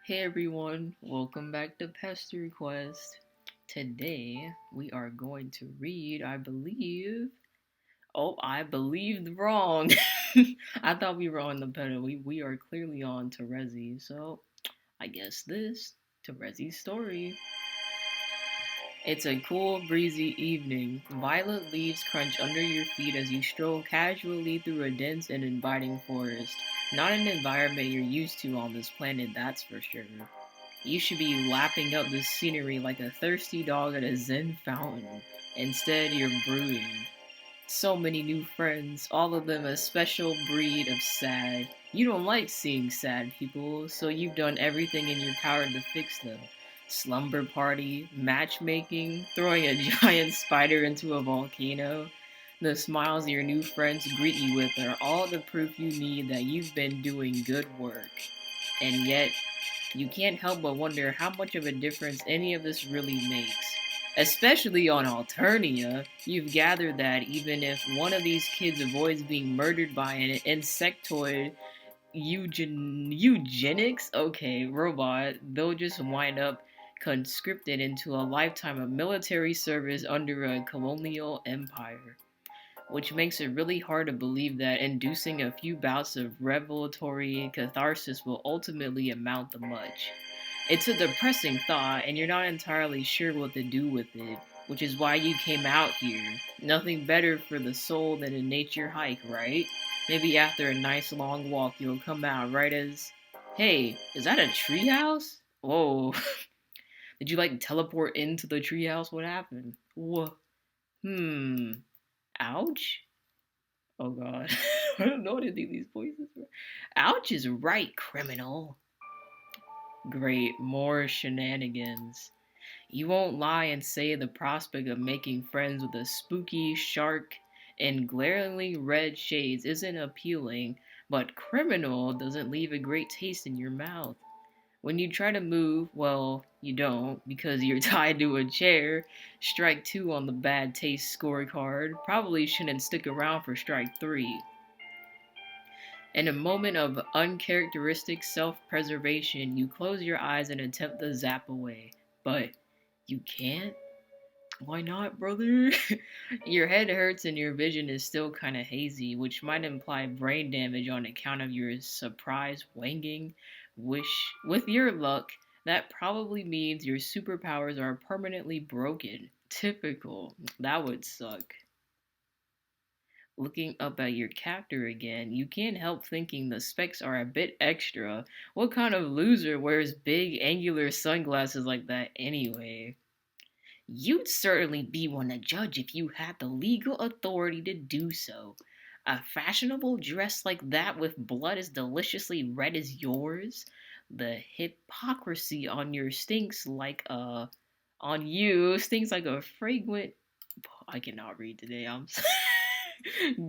Hey everyone, welcome back to Pesterquest. Today we are going to read, I believe. Oh, I believed wrong. I thought we were on the pedal. We are clearly on Terezi, so I guess this Terezi's story. It's a cool, breezy evening. Violet leaves crunch under your feet as you stroll casually through a dense and inviting forest. Not an environment you're used to on this planet, that's for sure. You should be lapping up the scenery like a thirsty dog at a zen fountain. Instead, you're brooding. So many new friends, all of them a special breed of sad. You don't like seeing sad people, so you've done everything in your power to fix them. Slumber party, matchmaking, throwing a giant spider into a volcano. The smiles your new friends greet you with are all the proof you need that you've been doing good work. And yet, you can't help but wonder how much of a difference any of this really makes. Especially on Alternia, you've gathered that even if one of these kids avoids being murdered by an insectoid eugenics, okay, robot, they'll just wind up conscripted into a lifetime of military service under a colonial empire, which makes it really hard to believe that inducing a few bouts of revelatory catharsis will ultimately amount to much. It's a depressing thought, and you're not entirely sure what to do with it, which is why you came out here. Nothing better for the soul than a nature hike, right? Maybe after a nice long walk, you'll come out right as, hey, is that a treehouse? Whoa, did you like teleport into the treehouse? What happened? Whoa, hmm, ouch? Oh god. I don't know what to do these voices for. Ouch is right, criminal. Great, more shenanigans. You won't lie and say the prospect of making friends with a spooky shark in glaringly red shades isn't appealing, but criminal doesn't leave a great taste in your mouth. When you try to move, well, you don't because you're tied to a chair. Strike 2 on the bad taste scorecard. Probably shouldn't stick around for strike 3. In a moment of uncharacteristic self-preservation, you close your eyes and attempt to zap away. But you can't? Why not, brother? Your head hurts and your vision is still kind of hazy, which might imply brain damage on account of your surprise wanging. With your luck, that probably means your superpowers are permanently broken. Typical. That would suck. Looking up at your captor again, you can't help thinking the specs are a bit extra. What kind of loser wears big angular sunglasses like that anyway? You'd certainly be one to judge if you had the legal authority to do so. A fashionable dress like that with blood as deliciously red as yours? The hypocrisy on your stinks like a on you stinks like a fragrant. I cannot read today. I'm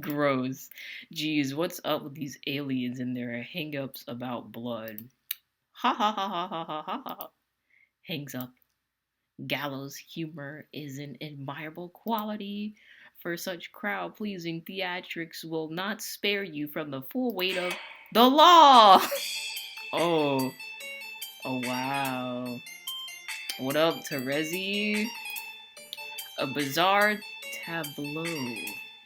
gross. Geez, what's up with these aliens and their hangups about blood? Ha ha ha ha ha ha ha ha. Hangs up. Gallows humor is an admirable quality, for such crowd pleasing theatrics will not spare you from the full weight of the law. Oh, oh wow. What up, Terezi? A bizarre tableau.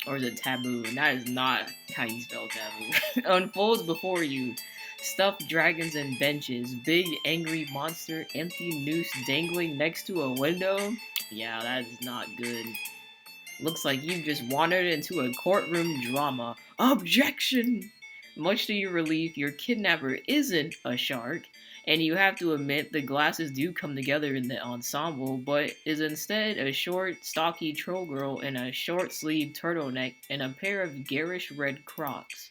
Or is it taboo? That is not how you spell taboo. Unfolds before you. Stuffed dragons and benches. Big angry monster. Empty noose dangling next to a window. Yeah, that is not good. Looks like you've just wandered into a courtroom drama. Objection! Much to your relief, your kidnapper isn't a shark, and you have to admit the glasses do come together in the ensemble, but is instead a short, stocky troll girl in a short-sleeved turtleneck and a pair of garish red Crocs.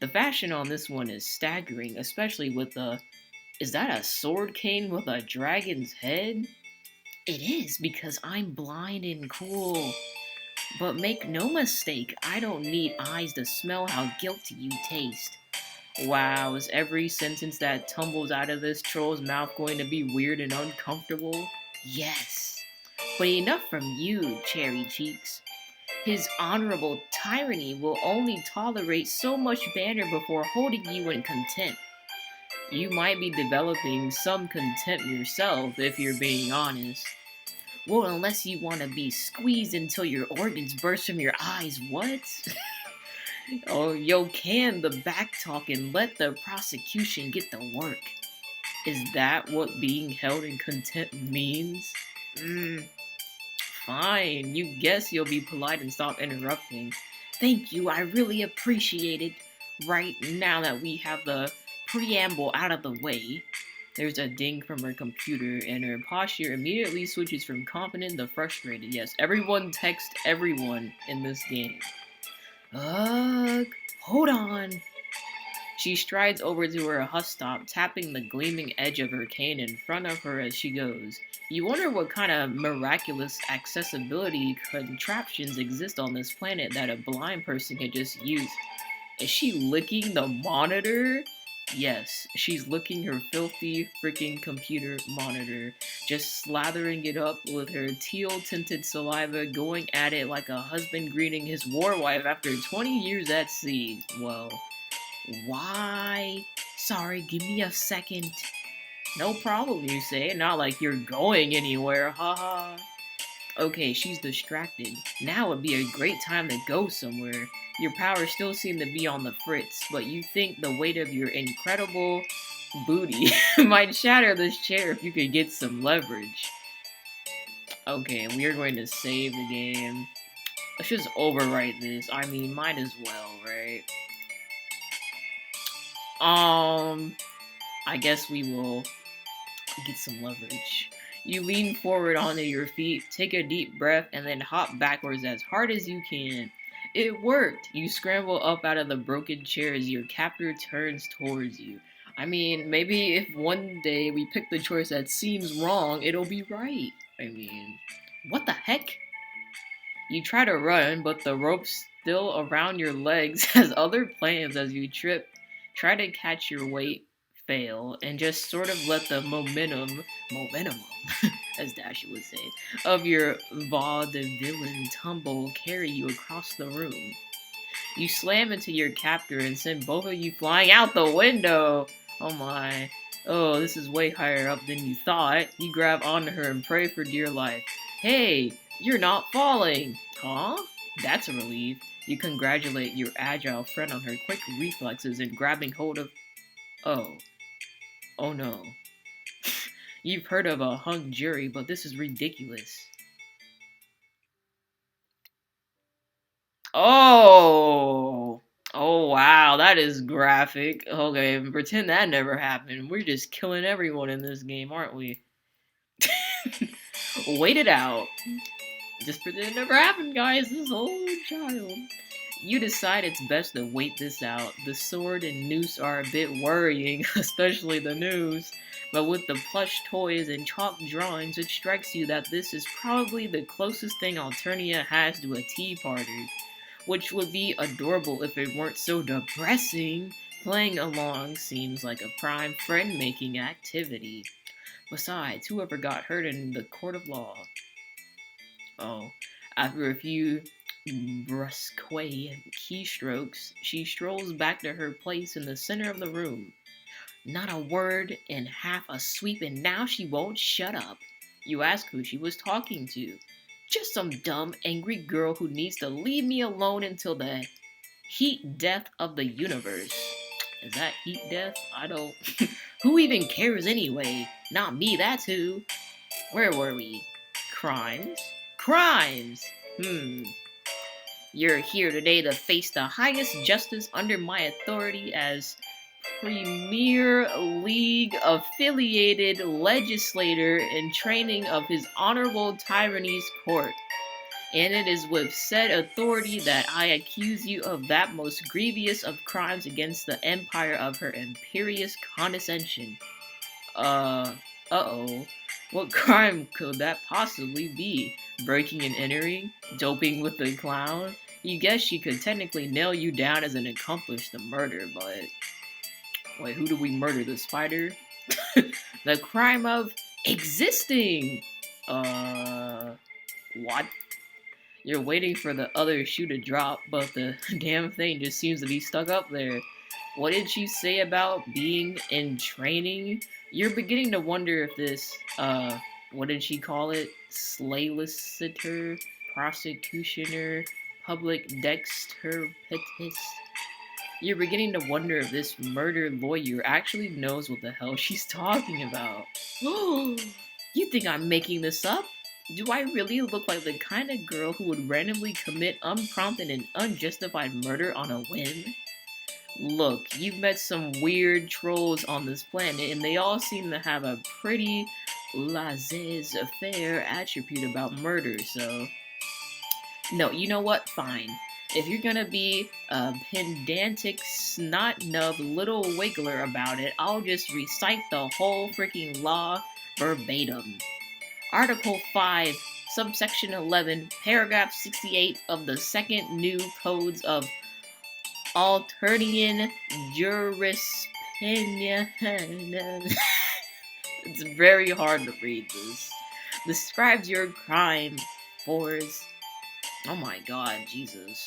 The fashion on this one is staggering, especially with the. Is that a sword cane with a dragon's head? It is, because I'm blind and cool. But make no mistake, I don't need eyes to smell how guilty you taste. Wow, is every sentence that tumbles out of this troll's mouth going to be weird and uncomfortable? Yes. But enough from you, Cherry Cheeks. His honorable tyranny will only tolerate so much banter before holding you in contempt. You might be developing some contempt yourself if you're being honest. Well, unless you want to be squeezed until your organs burst from your eyes, what? Oh, yo, can the back talk and let the prosecution get the work. Is that what being held in contempt means? Fine, you guess you'll be polite and stop interrupting. Thank you, I really appreciate it. Right now that we have the preamble out of the way, there's a ding from her computer, and her posture immediately switches from confident to frustrated. Yes, everyone text everyone in this game. Ugh, hold on. She strides over to her bus stop, tapping the gleaming edge of her cane in front of her as she goes. You wonder what kind of miraculous accessibility contraptions exist on this planet that a blind person can just use. Is she licking the monitor? Yes, she's licking her filthy freaking computer monitor, just slathering it up with her teal-tinted saliva, going at it like a husband greeting his war wife after 20 years at sea. Well, why? Sorry, give me a second. No problem, you say, not like you're going anywhere, haha. Okay, she's distracted. Now would be a great time to go somewhere. Your powers still seem to be on the fritz, but you think the weight of your incredible booty might shatter this chair if you could get some leverage. Okay, we are going to save the game. Let's just overwrite this. I mean, might as well, right? I guess we will get some leverage. You lean forward onto your feet, take a deep breath, and then hop backwards as hard as you can. It worked! You scramble up out of the broken chair as your captor turns towards you. I mean, maybe if one day we pick the choice that seems wrong, it'll be right. I mean, what the heck? You try to run, but the rope's still around your legs has other plans as you trip. Try to catch your weight, fail, and just sort of let the momentum, as Dashi would say, of your vaudevillain tumble carry you across the room. You slam into your captor and send both of you flying out the window. Oh my. Oh, this is way higher up than you thought. You grab onto her and pray for dear life. Hey, you're not falling. Huh? That's a relief. You congratulate your agile friend on her quick reflexes in grabbing hold of... Oh. Oh no. You've heard of a hung jury, but this is ridiculous. Oh! Oh wow, that is graphic. Okay, pretend that never happened. We're just killing everyone in this game, aren't we? Wait it out. Just pretend it never happened, guys. This whole child. You decide it's best to wait this out. The sword and noose are a bit worrying, especially the noose. But with the plush toys and chalk drawings, it strikes you that this is probably the closest thing Alternia has to a tea party. Which would be adorable if it weren't so depressing. Playing along seems like a prime friend-making activity. Besides, whoever got hurt in the court of law? Oh, after a few brusque keystrokes, she strolls back to her place in the center of the room. Not a word and half a sweep, and now she won't shut up. You ask who she was talking to. Just some dumb, angry girl who needs to leave me alone until the heat death of the universe. Is that heat death? I don't... Who even cares anyway? Not me, that's who. Where were we? Crimes? Crimes! You're here today to face the highest justice under my authority as Premier League affiliated legislator in training of His Honorable Tyranny's court. And it is with said authority that I accuse you of that most grievous of crimes against the empire of her imperious condescension. Uh-oh. What crime could that possibly be? Breaking and entering? Doping with the clown? You guess she could technically nail you down as an accomplice to murder, but... Wait, who do we murder? The spider? The crime of existing! What? You're waiting for the other shoe to drop, but the damn thing just seems to be stuck up there. What did she say about being in training? You're beginning to wonder if this, what did she call it? Solicitor, prosecutioner, public dexterpetist. You're beginning to wonder if this murder lawyer actually knows what the hell she's talking about. You think I'm making this up? Do I really look like the kind of girl who would randomly commit unprompted and unjustified murder on a whim? Look, you've met some weird trolls on this planet, and they all seem to have a pretty laissez-faire attribute about murder, so... No, you know what? Fine. If you're gonna be a pedantic, snot-nub little wiggler about it, I'll just recite the whole freaking law verbatim. Article 5, subsection 11, paragraph 68 of the second new codes of Alternian jurisprudence. It's very hard to read this. Describes your crime force. Oh my god, Jesus.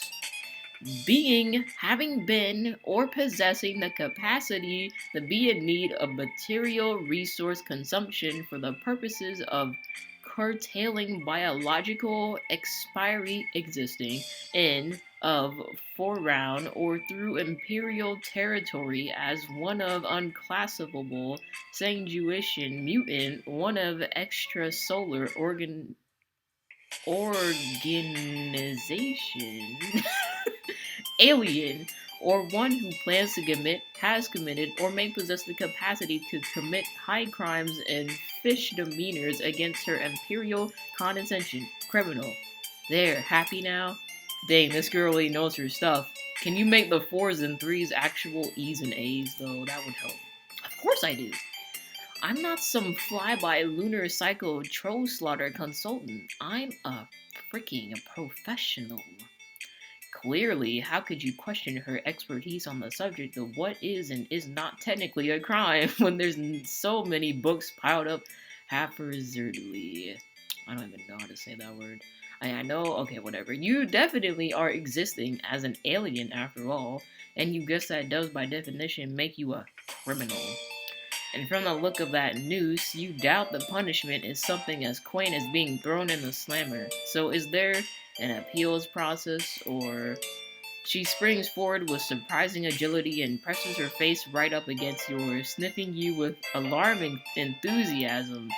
Having been, or possessing the capacity to be in need of material resource consumption for the purposes of curtailing biological expiry existing in, of, foreround, or through imperial territory as one of unclassifiable sanguination mutant, one of extrasolar organization, alien, or one who plans to commit, has committed, or may possess the capacity to commit high crimes and fish demeanors against her imperial condescension. Criminal. There, happy now? Dang, this girl really knows her stuff. Can you make the 4s and 3s actual E's and A's, though? That would help. Of course I do. I'm not some fly-by lunar cycle troll slaughter consultant. I'm a freaking professional. Clearly, how could you question her expertise on the subject of what is and is not technically a crime when there's so many books piled up haphazardly? I don't even know how to say that word. I know, okay, whatever. You definitely are existing as an alien after all, and you guess that does by definition make you a criminal. And from the look of that noose, you doubt the punishment is something as quaint as being thrown in the slammer. So is there an appeals process, or... She springs forward with surprising agility and presses her face right up against yours, sniffing you with alarming enthusiasm.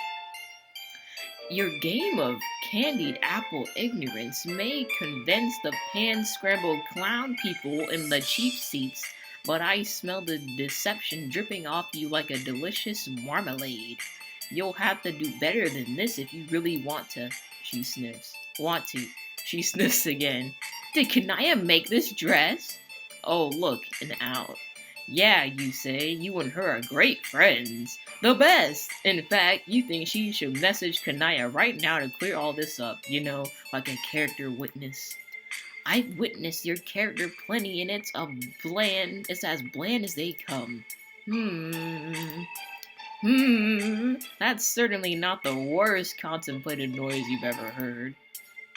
Your game of candied apple ignorance may convince the pan-scrambled clown people in the cheap seats, but I smell the deception dripping off you like a delicious marmalade. You'll have to do better than this if you really want to, she sniffs. Want to. She sniffs again. Did Kanaya make this dress? Oh, look, an out. Yeah, you say, you and her are great friends. The best! In fact, you think she should message Kanaya right now to clear all this up, you know, like a character witness. I've witnessed your character plenty, and it's as bland as they come. That's certainly not the worst contemplated noise you've ever heard.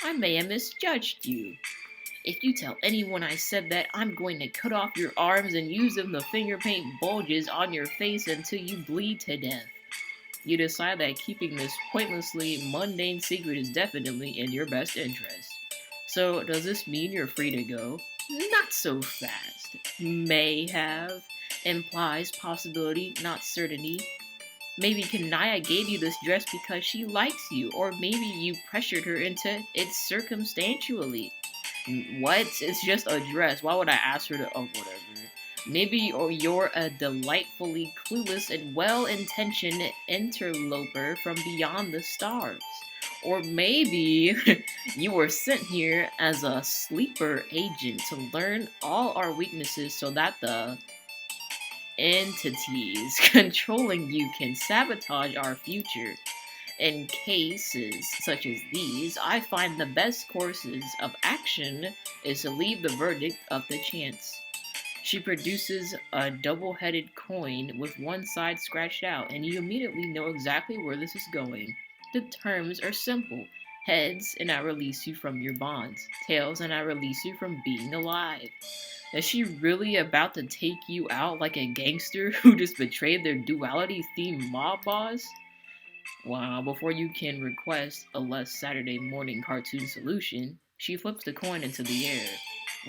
I may have misjudged you. If you tell anyone I said that, I'm going to cut off your arms and use them to finger paint bulges on your face until you bleed to death. You decide that keeping this pointlessly mundane secret is definitely in your best interest. So, does this mean you're free to go? Not so fast. May have. Implies possibility, not certainty. Maybe Kanaya gave you this dress because she likes you, or maybe you pressured her into it circumstantially. What? It's just a dress. Why would I ask her to... Oh, whatever. Maybe you're a delightfully clueless and well-intentioned interloper from beyond the stars. Or maybe you were sent here as a sleeper agent to learn all our weaknesses so that the entities controlling you can sabotage our future. In cases such as these, I find the best courses of action is to leave the verdict up to chance. She produces a double-headed coin with one side scratched out, and you immediately know exactly where this is going. The terms are simple. Heads, and I release you from your bonds. Tails, and I release you from being alive. Is she really about to take you out like a gangster who just betrayed their duality-themed mob boss? Wow, before you can request a less Saturday morning cartoon solution, she flips the coin into the air.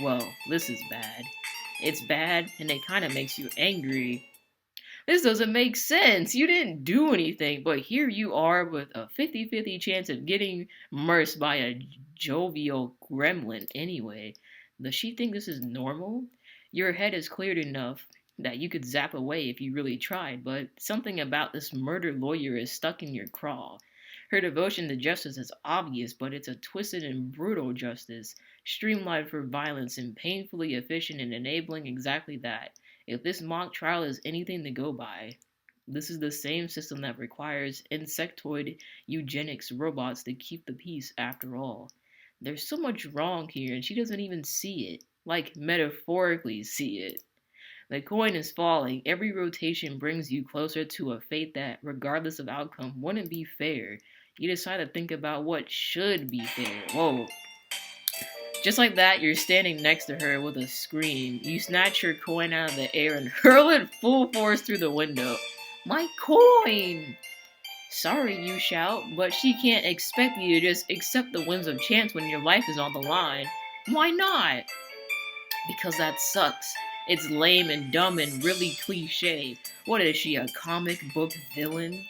Well, this is bad. It's bad, and it kinda makes you angry. This doesn't make sense. You didn't do anything, but here you are with a 50-50 chance of getting murdered by a jovial gremlin anyway. Does she think this is normal? Your head is cleared enough that you could zap away if you really tried, but something about this murder lawyer is stuck in your craw. Her devotion to justice is obvious, but it's a twisted and brutal justice, streamlined for violence and painfully efficient in enabling exactly that. If this mock trial is anything to go by, this is the same system that requires insectoid eugenics robots to keep the peace after all. There's so much wrong here, and she doesn't even see it. Like, metaphorically see it. The coin is falling. Every rotation brings you closer to a fate that, regardless of outcome, wouldn't be fair. You decide to think about what should be fair. Whoa. Just like that, you're standing next to her with a scream. You snatch her coin out of the air and hurl it full force through the window. My coin! Sorry, you shout, but she can't expect you to just accept the whims of chance when your life is on the line. Why not? Because that sucks. It's lame and dumb and really cliche. What is she, a comic book villain?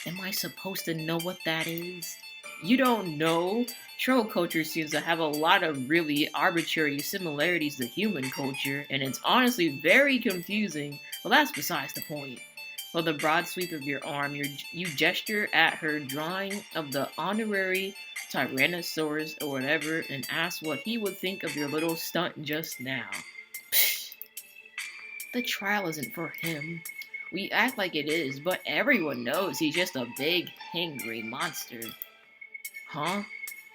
Am I supposed to know what that is? You don't know? Troll culture seems to have a lot of really arbitrary similarities to human culture, and it's honestly very confusing, but that's besides the point. With a broad sweep of your arm, you gesture at her drawing of the honorary Tyrannosaurus or whatever and ask what he would think of your little stunt just now. Psh, the trial isn't for him. We act like it is, but everyone knows he's just a big, hangry monster. Huh?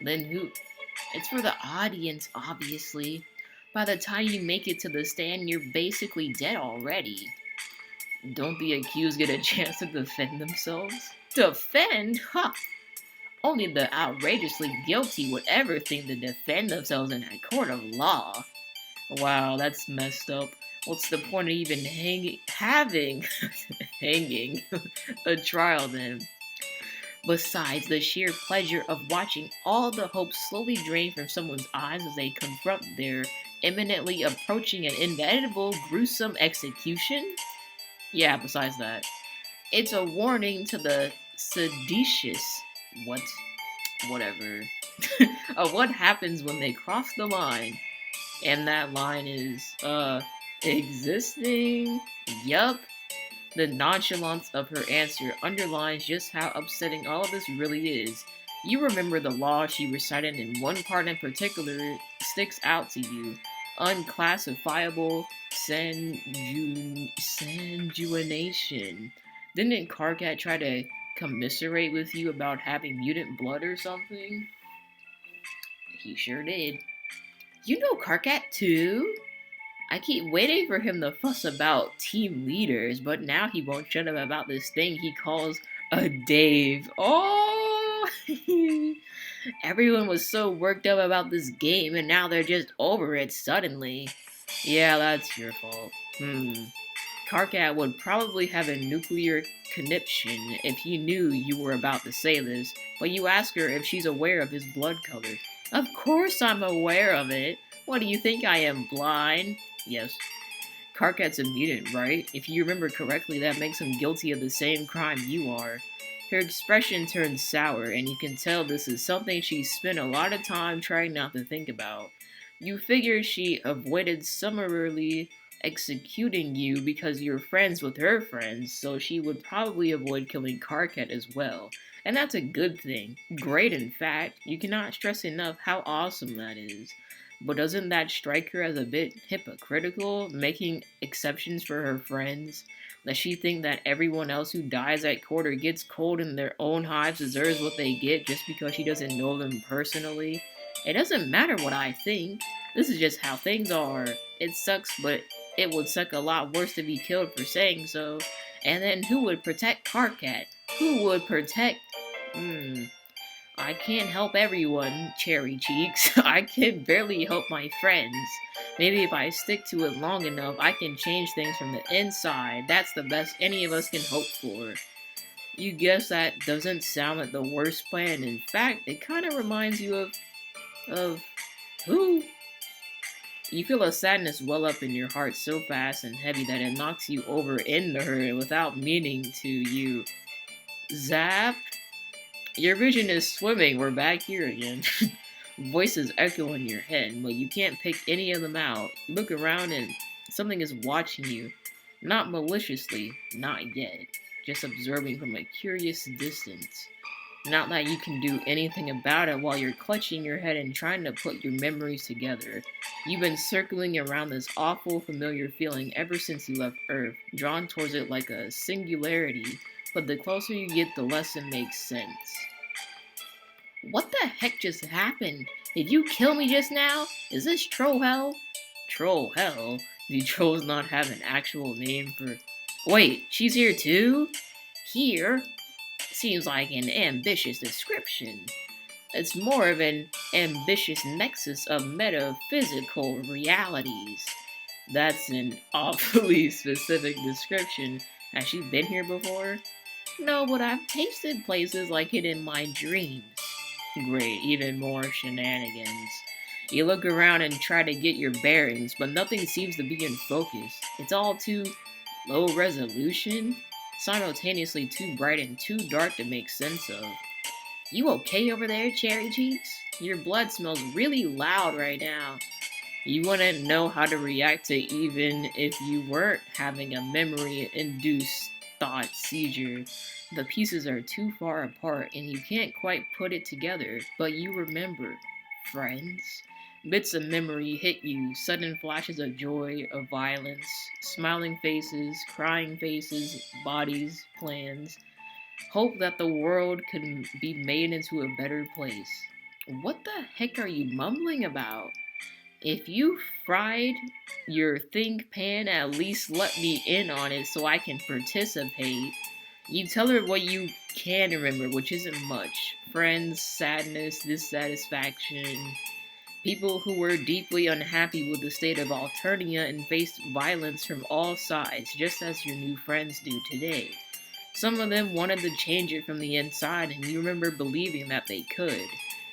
Then who? It's for the audience, obviously. By the time you make it to the stand, you're basically dead already. Don't the accused get a chance to defend themselves? Defend? Huh! Only the outrageously guilty would ever think to defend themselves in a court of law. Wow, that's messed up. What's the point of even having a trial then? Besides the sheer pleasure of watching all the hope slowly drain from someone's eyes as they confront their imminently approaching and inevitable gruesome execution? Yeah, besides that. It's a warning to the seditious, whatever, of what happens when they cross the line. And that line is, existing? Yup. The nonchalance of her answer underlines just how upsetting all of this really is. You remember the law she recited, and one part in particular sticks out to you. Unclassifiable sanguination. Didn't Karkat try to commiserate with you about having mutant blood or something? He sure did. You know Karkat too? I keep waiting for him to fuss about team leaders, but now he won't shut up about this thing he calls a Dave. Oh! Everyone was so worked up about this game, and now they're just over it suddenly. Yeah, that's your fault. Karkat would probably have a nuclear conniption if he knew you were about to say this, but you ask her if she's aware of his blood color. Of course I'm aware of it. What do you think I am, blind? Yes. Karkat's a mutant, right? If you remember correctly, that makes him guilty of the same crime you are. Her expression turns sour, and you can tell this is something she spent a lot of time trying not to think about. You figure she avoided summarily executing you because you're friends with her friends, so she would probably avoid killing Karkat as well. And that's a good thing. Great, in fact. You cannot stress enough how awesome that is. But doesn't that strike her as a bit hypocritical, making exceptions for her friends? Does she think that everyone else who dies at court or gets cold in their own hives deserves what they get just because she doesn't know them personally? It doesn't matter what I think. This is just how things are. It sucks, but it would suck a lot worse to be killed for saying so. And then who would protect Karkat? Who would protect... I can't help everyone, Cherry Cheeks. I can barely help my friends. Maybe if I stick to it long enough, I can change things from the inside. That's the best any of us can hope for. You guess that doesn't sound like the worst plan. In fact, it kind of reminds you of who? You feel a sadness well up in your heart so fast and heavy that it knocks you over into her without meaning to. You zap. Your vision is swimming. We're back here again. Voices echo in your head, but you can't pick any of them out. You look around and something is watching you. Not maliciously, not yet. Just observing from a curious distance. Not that you can do anything about it while you're clutching your head and trying to put your memories together. You've been circling around this awful familiar feeling ever since you left Earth, drawn towards it like a singularity, but the closer you get, the less it makes sense. What the heck just happened? Did you kill me just now? Is this troll hell? Troll hell? Do trolls not have an actual name for... Wait, she's here too? Here? Seems like an ambitious description. It's more of an ambitious nexus of metaphysical realities. That's an awfully specific description. Has she been here before? No, but I've tasted places like it in my dreams. Great, even more shenanigans. You look around and try to get your bearings, but nothing seems to be in focus. It's all too low resolution, simultaneously too bright and too dark to make sense of. You okay over there, Cherry Cheeks? Your blood smells really loud right now. You wouldn't know how to react to even if you weren't having a memory-induced thought seizure. The pieces are too far apart and you can't quite put it together, but you remember. Friends? Bits of memory hit you, sudden flashes of joy, of violence, smiling faces, crying faces, bodies, plans. Hope that the world could be made into a better place. What the heck are you mumbling about? If you fried your think pan, at least let me in on it so I can participate. You tell her what you can remember, which isn't much. Friends, sadness, dissatisfaction. People who were deeply unhappy with the state of Alternia and faced violence from all sides, just as your new friends do today. Some of them wanted to change it from the inside, and you remember believing that they could.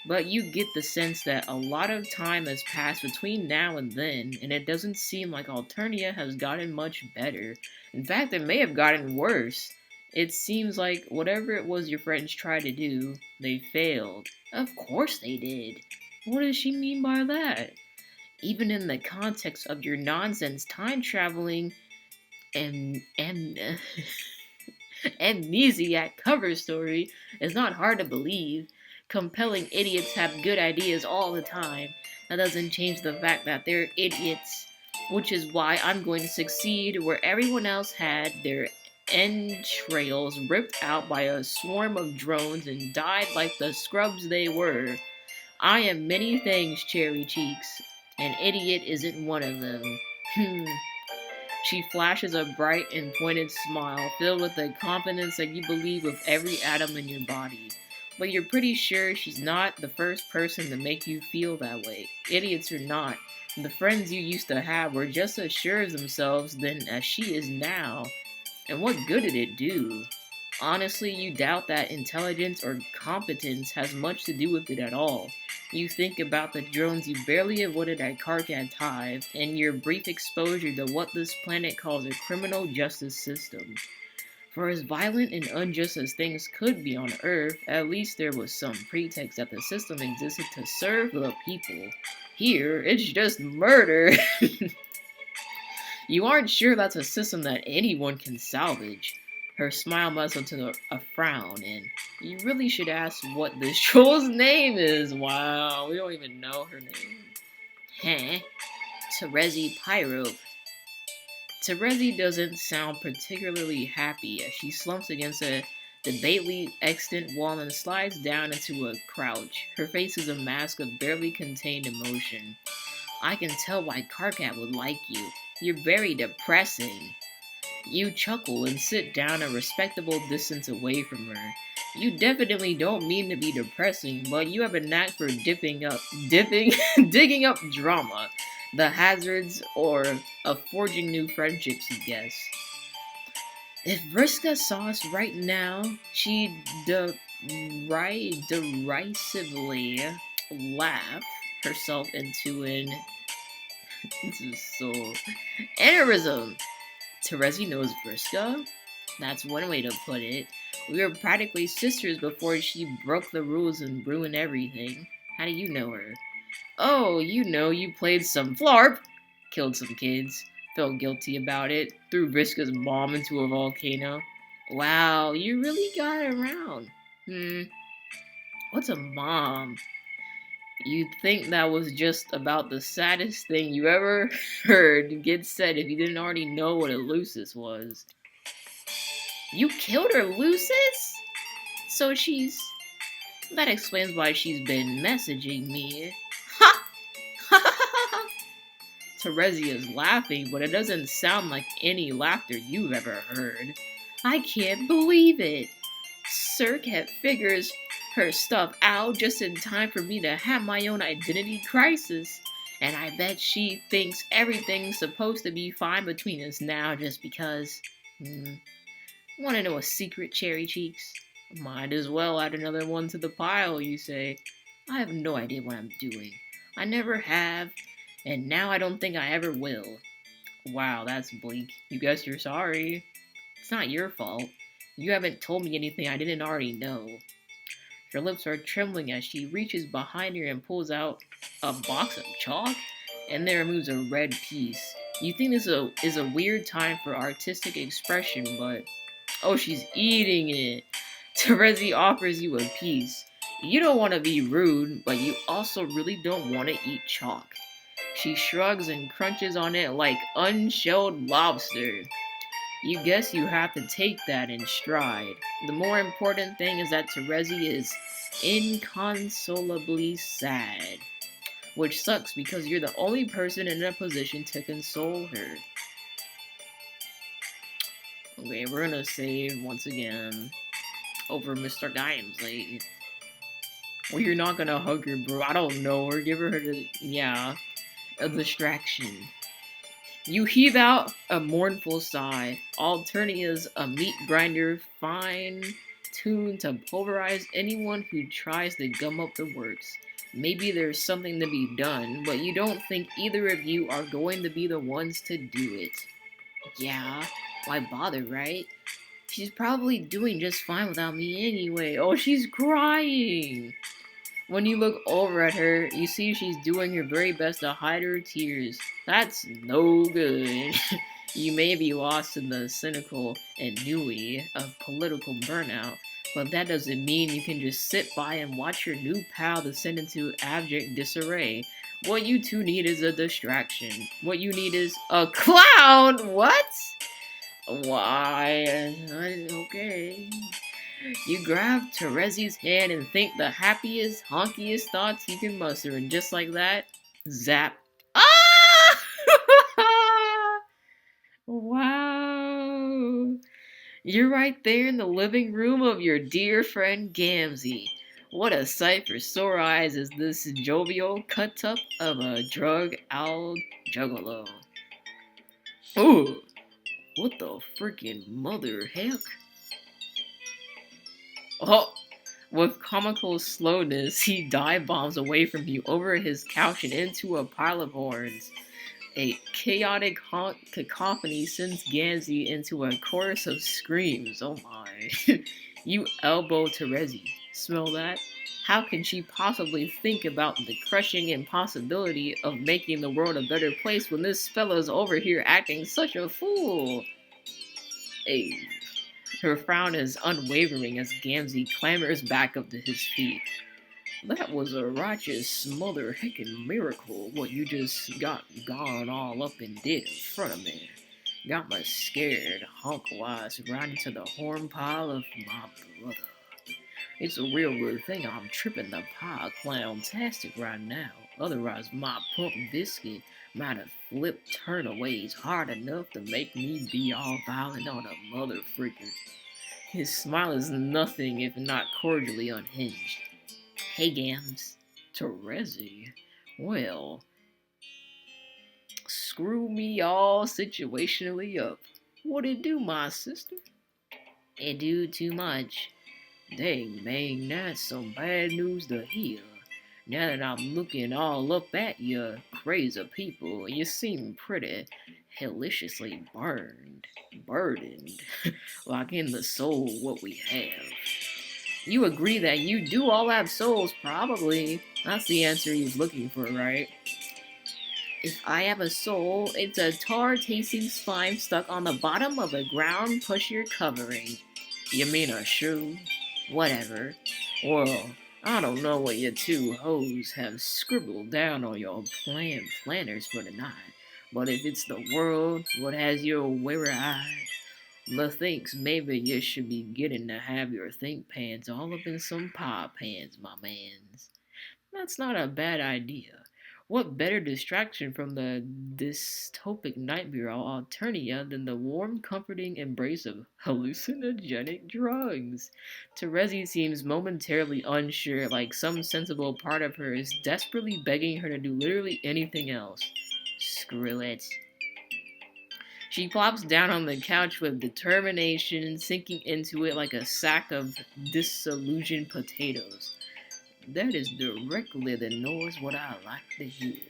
But you get the sense that a lot of time has passed between now and then, and it doesn't seem like Alternia has gotten much better. In fact, it may have gotten worse. It seems like whatever it was your friends tried to do, they failed. Of course they did. What does she mean by that? Even in the context of your nonsense time-traveling and amnesiac cover story, it's not hard to believe. Compelling idiots have good ideas all the time. That doesn't change the fact that they're idiots, which is why I'm going to succeed where everyone else had their entrails ripped out by a swarm of drones and died like the scrubs they were. I am many things, Cherry Cheeks. An idiot isn't one of them. She flashes a bright and pointed smile, filled with the confidence that you believe with every atom in your body. But you're pretty sure she's not the first person to make you feel that way. Idiots or not, the friends you used to have were just as sure of themselves then as she is now. And what good did it do? Honestly, you doubt that intelligence or competence has much to do with it at all. You think about the drones you barely avoided at Karkat Hive, and your brief exposure to what this planet calls a criminal justice system. For as violent and unjust as things could be on Earth, at least there was some pretext that the system existed to serve the people. Here, it's just murder. You aren't sure that's a system that anyone can salvage. Her smile muzzled to a frown, and you really should ask what this troll's name is. Wow, we don't even know her name. Huh? Terezi Pyrope. Terezi doesn't sound particularly happy as she slumps against a debatably extant wall and slides down into a crouch. Her face is a mask of barely contained emotion. I can tell why Karkat would like you. You're very depressing. You chuckle and sit down a respectable distance away from her. You definitely don't mean to be depressing, but you have a knack for digging up drama, the hazards, or of forging new friendships, you guess. If Vriska saw us right now, she'd derisively laugh herself into an this is so aneurysm. Terezi knows Vriska. That's one way to put it. We were practically sisters before she broke the rules and ruined everything. How do you know her? Oh, you played some flarp, killed some kids, felt guilty about it, threw Vriska's mom into a volcano. Wow, you really got around. What's a mom? You'd think that was just about the saddest thing you ever heard get said if you didn't already know what a Lucis was. You killed her, Lucis? So she's... That explains why she's been messaging me. Ha! Terezi is laughing, but it doesn't sound like any laughter you've ever heard. I can't believe it. Circuit figures her stuff out just in time for me to have my own identity crisis. And I bet she thinks everything's supposed to be fine between us now just because... Want to know a secret, Cherry Cheeks? Might as well add another one to the pile, you say. I have no idea what I'm doing. I never have, and now I don't think I ever will. Wow, that's bleak. You guess you're sorry. It's not your fault. You haven't told me anything I didn't already know. Her lips are trembling as she reaches behind her and pulls out a box of chalk, and then removes a red piece. You think this is a weird time for artistic expression, but... Oh, she's eating it. Terezi offers you a piece. You don't want to be rude, but you also really don't want to eat chalk. She shrugs and crunches on it like unshelled lobster. You guess you have to take that in stride. The more important thing is that Terezi is inconsolably sad. Which sucks because you're the only person in a position to console her. Okay, we're gonna save once again over Mr. Dimsley. Well, you're not gonna hug her, bro. I don't know. Or give her a distraction. You heave out a mournful sigh. Alternatives a meat grinder fine-tuned to pulverize anyone who tries to gum up the works. Maybe there's something to be done, but you don't think either of you are going to be the ones to do it. Yeah, why bother, right? She's probably doing just fine without me anyway. Oh, she's crying! When you look over at her, you see she's doing her very best to hide her tears. That's no good. You may be lost in the cynical ennui of political burnout, but that doesn't mean you can just sit by and watch your new pal descend into abject disarray. What you two need is a distraction. What you need is a clown! What? Why? Okay. You grab Terezi's hand and think the happiest, honkiest thoughts you can muster, and just like that, zap. Ah! Wow. You're right there in the living room of your dear friend Gamzee. What a sight for sore eyes is this jovial cut-up of a drug-out juggalo. Oh, what the freaking mother heck? Oh, with comical slowness, he dive bombs away from you over his couch and into a pile of horns. A chaotic cacophony sends Gamzee into a chorus of screams. Oh my. You elbow Terezi. Smell that? How can she possibly think about the crushing impossibility of making the world a better place when this fella's over here acting such a fool? Hey. Her frown is unwavering as Gamzee clambers back up to his feet. That was a righteous mother heckin' miracle what you just got gone all up and did in front of me. Got me scared, hunk-wise, right into the horn pile of my brother. It's a real good thing I'm tripping the pie clown-tastic right now. Otherwise, my pump biscuit might have flipped turnaways hard enough to make me be all violent on a mother freaker. His smile is nothing if not cordially unhinged. Hey, Gams. Terezi. Well, screw me all situationally up. What it do, my sister? It do too much. Dang, man, that's some bad news to hear. Now that I'm looking all up at you, crazy people, you seem pretty heliciously burdened, like in the soul what we have. You agree that you do all have souls, probably. That's the answer he was looking for, right? If I have a soul, it's a tar-tasting slime stuck on the bottom of a ground pusher covering. You mean a shoe? Whatever. Well, I don't know what you two hoes have scribbled down on your planners for tonight, but if it's the world what has your weary-eyed, methinks maybe you should be getting to have your think pans all up in some pie pans, my mans. That's not a bad idea. What better distraction from the dystopic nightmare alternia than the warm, comforting embrace of hallucinogenic drugs? Terezi seems momentarily unsure, like some sensible part of her is desperately begging her to do literally anything else. Screw it. She plops down on the couch with determination, sinking into it like a sack of disillusioned potatoes. That is directly the noise what I like to hear.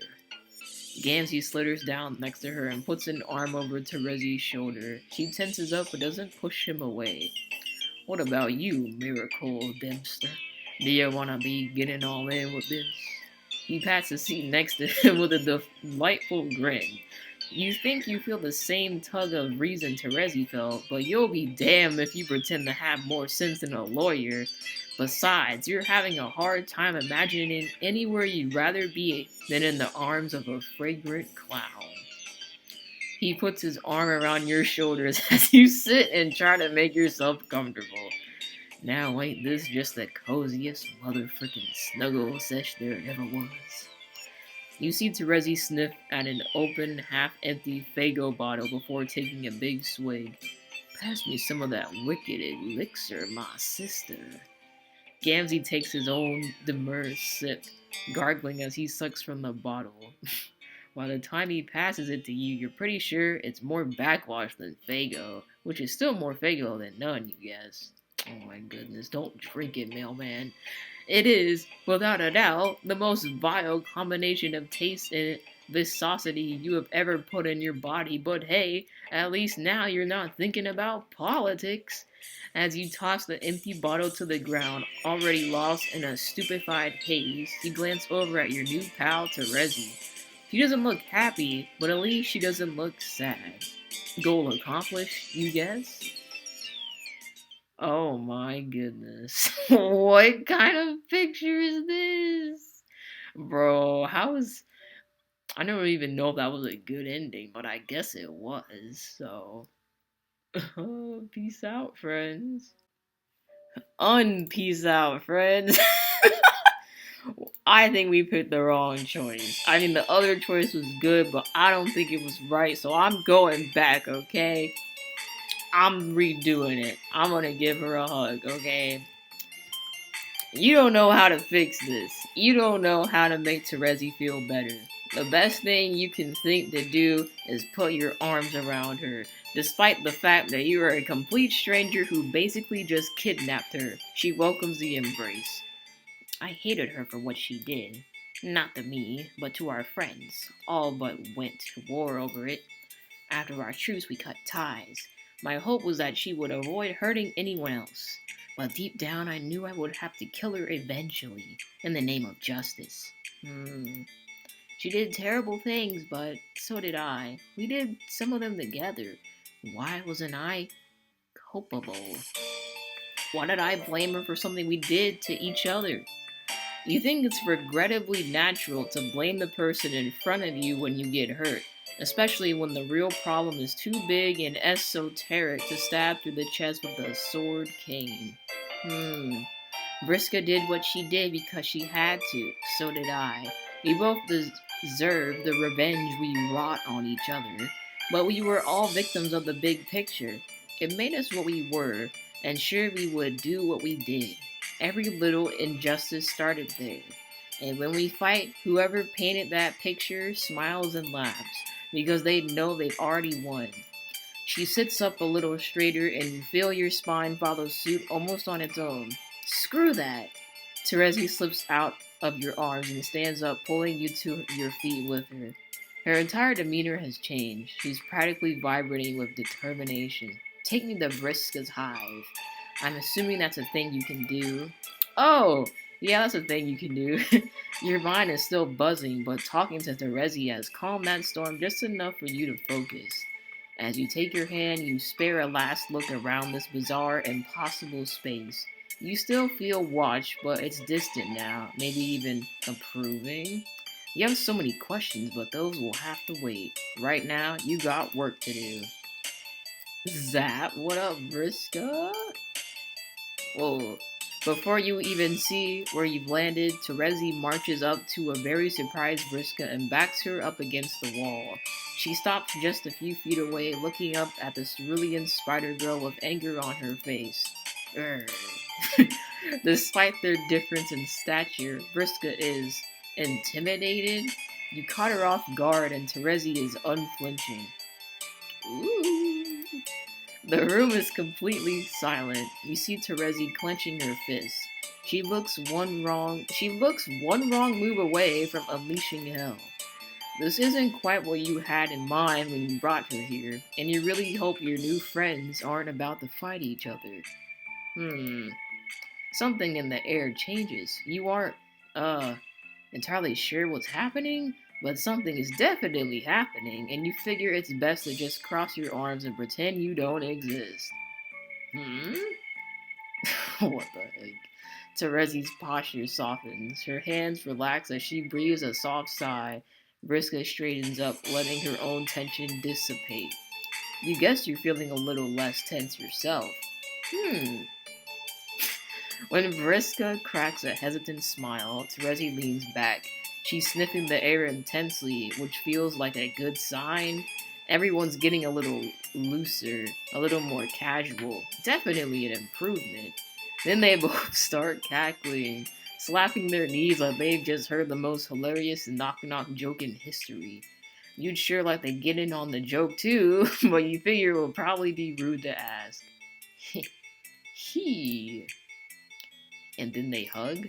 Gamzee slitters down next to her and puts an arm over Terezi's shoulder. She tenses up but doesn't push him away. What about you, Miracle Dempster? Do you want to be getting all in with this? He pats the seat next to him with a delightful grin. You think you feel the same tug of reason Terezi felt, but you'll be damned if you pretend to have more sense than a lawyer. Besides, you're having a hard time imagining anywhere you'd rather be than in the arms of a fragrant clown. He puts his arm around your shoulders as you sit and try to make yourself comfortable. Now ain't this just the coziest motherfucking snuggle sesh there ever was? You see Terezi sniff at an open, half-empty Faygo bottle before taking a big swig. Pass me some of that wicked elixir, my sister. Gamzee takes his own demure sip, gargling as he sucks from the bottle. By the time he passes it to you, you're pretty sure it's more backwash than Faygo, which is still more Faygo than none, you guess. Oh my goodness, don't drink it, mailman. It is, without a doubt, the most vile combination of taste and viscosity you have ever put in your body, but hey, at least now you're not thinking about politics. As you toss the empty bottle to the ground, already lost in a stupefied haze, you glance over at your new pal, Terezi. She doesn't look happy, but at least she doesn't look sad. Goal accomplished, you guess? Oh my goodness. What kind of picture is this? Bro, how is... I never even know if that was a good ending, but I guess it was, so... Peace out, friends. Unpeace out, friends. I think we picked the wrong choice. I mean, the other choice was good, but I don't think it was right, so I'm going back, okay? I'm redoing it. I'm gonna give her a hug, okay? You don't know how to fix this. You don't know how to make Terezi feel better. The best thing you can think to do is put your arms around her, despite the fact that you are a complete stranger who basically just kidnapped her. She welcomes the embrace. I hated her for what she did. Not to me, but to our friends. All but went to war over it. After our truce, we cut ties. My hope was that she would avoid hurting anyone else. But deep down, I knew I would have to kill her eventually, in the name of justice. She did terrible things, but so did I. We did some of them together. Why wasn't I culpable? Why did I blame her for something we did to each other? You think it's regrettably natural to blame the person in front of you when you get hurt, especially when the real problem is too big and esoteric to stab through the chest with a sword cane. Vriska did what she did because she had to, so did I. We both deserved the revenge we wrought on each other, but we were all victims of the big picture. It made us what we were. and sure we would do what we did. Every little injustice started there. And when we fight, whoever painted that picture smiles and laughs because they know they've already won. She sits up a little straighter and you feel your spine follow suit almost on its own. Screw that! Terezi slips out of your arms and stands up, pulling you to your feet with her. Her entire demeanor has changed. She's practically vibrating with determination. Take me to Vriska's hive. I'm assuming that's a thing you can do. Oh, yeah, that's a thing you can do. Your mind is still buzzing, but talking to Terezi has calmed that storm just enough for you to focus. As you take your hand, you spare a last look around this bizarre, impossible space. You still feel watched, but it's distant now, maybe even approving. You have so many questions, but those will have to wait. Right now, you got work to do. Zap, what up, Vriska? Whoa. Before you even see where you've landed, Terezi marches up to a very surprised Vriska and backs her up against the wall. She stops just a few feet away, looking up at the cerulean spider girl with anger on her face. Despite their difference in stature, Vriska is intimidated. You caught her off guard and Terezi is unflinching. Ooh. The room is completely silent. You see Terezi clenching her fists. She looks one wrong move away from unleashing hell. This isn't quite what you had in mind when you brought her here, and you really hope your new friends aren't about to fight each other. Something in the air changes. You aren't, entirely sure what's happening, but something is definitely happening, and you figure it's best to just cross your arms and pretend you don't exist. What the heck? Terezi's posture softens. Her hands relax as she breathes a soft sigh. Vriska straightens up, letting her own tension dissipate. You guess you're feeling a little less tense yourself. When Vriska cracks a hesitant smile, Terezi leans back. She's sniffing the air intensely, which feels like a good sign. Everyone's getting a little looser, a little more casual. Definitely an improvement. Then they both start cackling, slapping their knees like they've just heard the most hilarious knock-knock joke in history. You'd sure like to get in on the joke too, but you figure it will probably be rude to ask. He. And then they hug.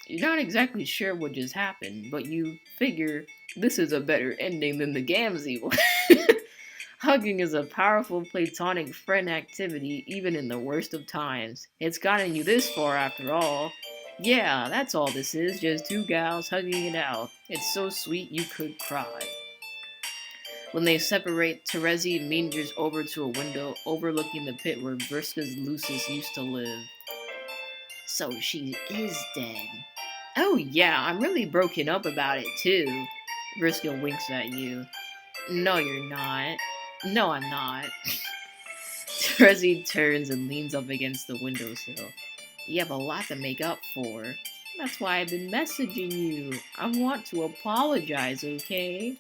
You're not exactly sure what just happened, but you figure this is a better ending than the Gamzee one. Hugging is a powerful platonic friend activity, even in the worst of times. It's gotten you this far after all. Yeah, that's all this is, just two gals hugging it out. It's so sweet you could cry. When they separate, Terezi meanders over to a window overlooking the pit where Vriska's Lucis used to live. So she is dead. Oh yeah, I'm really broken up about it too. Vriska winks at you. No, you're not. No, I'm not. Terezi turns and leans up against the windowsill. You have a lot to make up for. That's why I've been messaging you. I want to apologize, okay?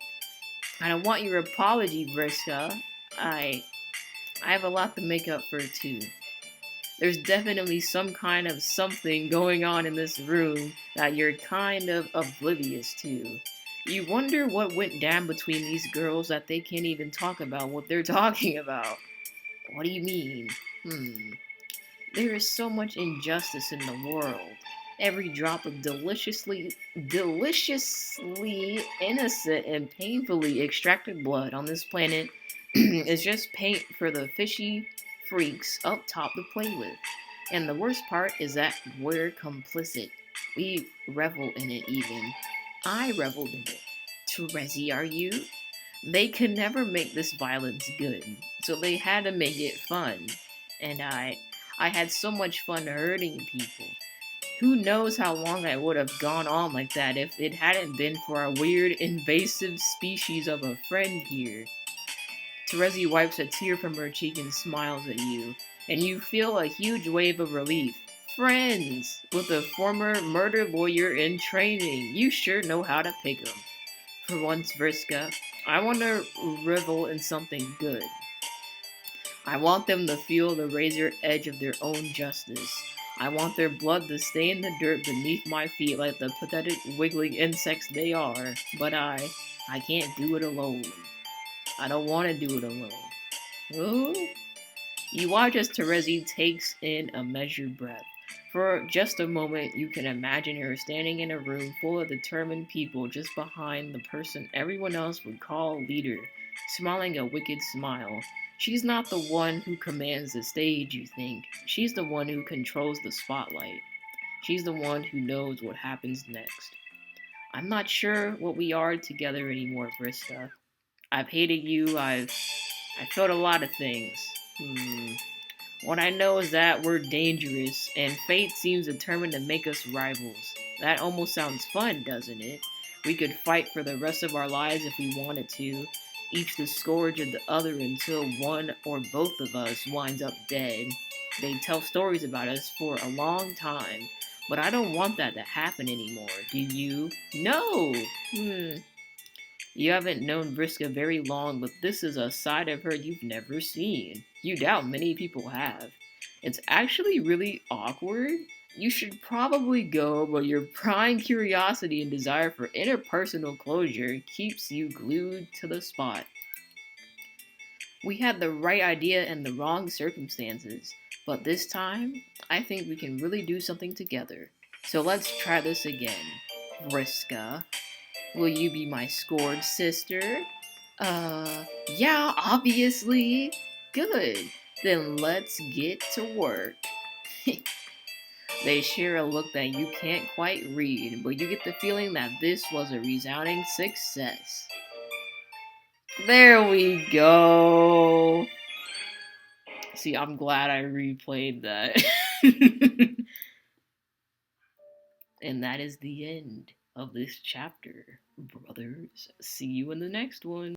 I don't want your apology, Vriska. I have a lot to make up for too. There's definitely some kind of something going on in this room that you're kind of oblivious to. You wonder what went down between these girls that they can't even talk about what they're talking about. What do you mean? There is so much injustice in the world. Every drop of deliciously innocent and painfully extracted blood on this planet is just paint for the fishy freaks up top to play with. And the worst part is that we're complicit. We revel in it even. I reveled in it. Terezi, are you? They could never make this violence good, so they had to make it fun. And I had so much fun hurting people. Who knows how long I would have gone on like that if it hadn't been for a weird invasive species of a friend here. Terezi wipes a tear from her cheek and smiles at you, and you feel a huge wave of relief. Friends! With a former murder lawyer in training, you sure know how to pick 'em. For once, Vriska, I want to revel in something good. I want them to feel the razor edge of their own justice. I want their blood to stain the dirt beneath my feet like the pathetic wiggling insects they are, but I can't do it alone. I don't want to do it alone. Oh? You watch as Terezi takes in a measured breath. For just a moment, you can imagine her standing in a room full of determined people just behind the person everyone else would call leader, smiling a wicked smile. She's not the one who commands the stage, you think. She's the one who controls the spotlight. She's the one who knows what happens next. I'm not sure what we are together anymore, Vriska. I've hated you, I felt a lot of things. What I know is that we're dangerous, and fate seems determined to make us rivals. That almost sounds fun, doesn't it? We could fight for the rest of our lives if we wanted to, each the scourge of the other until one or both of us winds up dead. They tell stories about us for a long time, but I don't want that to happen anymore. Do you? No! You haven't known Vriska very long, but this is a side of her you've never seen. You doubt many people have. It's actually really awkward. You should probably go, but your prying curiosity and desire for interpersonal closure keeps you glued to the spot. We had the right idea in the wrong circumstances, but this time, I think we can really do something together. So let's try this again. Vriska. Will you be my scored sister? Yeah, obviously. Good. Then let's get to work. They share a look that you can't quite read, but you get the feeling that this was a resounding success. There we go. See, I'm glad I replayed that. And that is the end of this chapter, brothers. See you in the next one.